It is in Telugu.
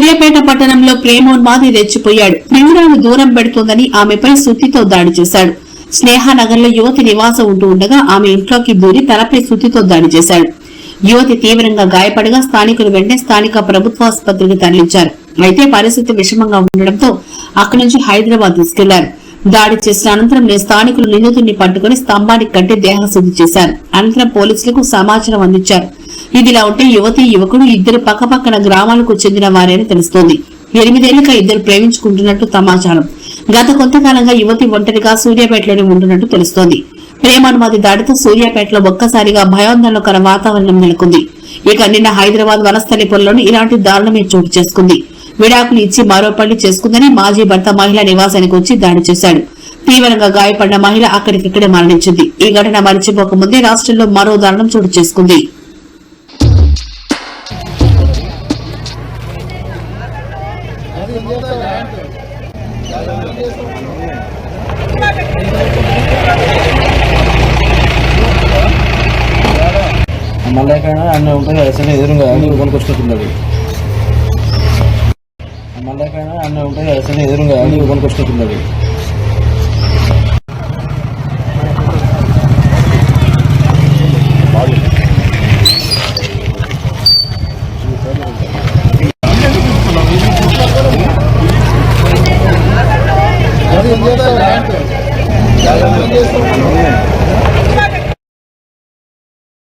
సూర్యాపేట పట్టణంలో ప్రేమోన్మాది రెచ్చిపోయాడు. ప్రియురాలు దూరం పెడుతోందని ఆమెపై సుత్తితో దాడి చేశాడు. స్నేహానగర్ లో యువతి నివాసం ఉంటూ ఉండగా ఆమె ఇంట్లోకి దూరి తలపై సుత్తితో దాడి చేశాడు. యువతి తీవ్రంగా గాయపడగా స్థానికులు వెంటనే స్థానిక ప్రభుత్వాసుపత్రికి తరలించారు. అయితే పరిస్థితి విషమంగా ఉండడంతో అక్కడి నుంచి హైదరాబాద్ తీసుకెళ్లారు. దాడి చేసిన అనంతరం స్థానికులు నిందితుడిని పట్టుకుని స్తంభానికి కట్టి దేహశుద్ధి చేశారు. అనంతరం పోలీసులకు సమాచారం అందించారు. ఇదిలా ఉంటే యువతి యువకుడు ఇద్దరు పక్కపక్కన గ్రామాలకు చెందిన వారేని తెలుస్తోంది. 8 ఏళ్లుగా ఇద్దరు ప్రేమించుకుంటున్నట్టు సమాచారం. గత కొంతకాలంగా యువతి ఒంటరిగా సూర్యాపేటలోనే ఉంటున్నట్టు తెలుస్తోంది. ప్రేమానుమతి దాడితో సూర్యాపేటలో ఒక్కసారిగా భయాందోళనకర వాతావరణం నెలకొంది. ఇక నిన్న హైదరాబాద్ వనస్థలిపురంలోని ఇలాంటి దారుణమే చోటు చేసుకుంది. విడాకులు ఇచ్చి మరో పెళ్లి చేసుకుందని మాజీ భర్త మహిళ నివాసానికి వచ్చి దాడి చేశాడు. తీవ్రంగా గాయపడిన మహిళ అక్కడికిక్కడే మరణించింది. ఈ ఘటన మరిచిపోకముందే రాష్ట్రంలో మరో దారుణం చోటు చేసుకుంది. మళ్ళీకైనా అన్నీ ఉంటాయి అసలు ఎదురుగా కొనుకొచ్చుకుంటున్నది. మళ్ళీకైనా అన్నీ ఉంటాయి అసలు ఎదురుగా కొనుకొచ్చుకుంటున్నది.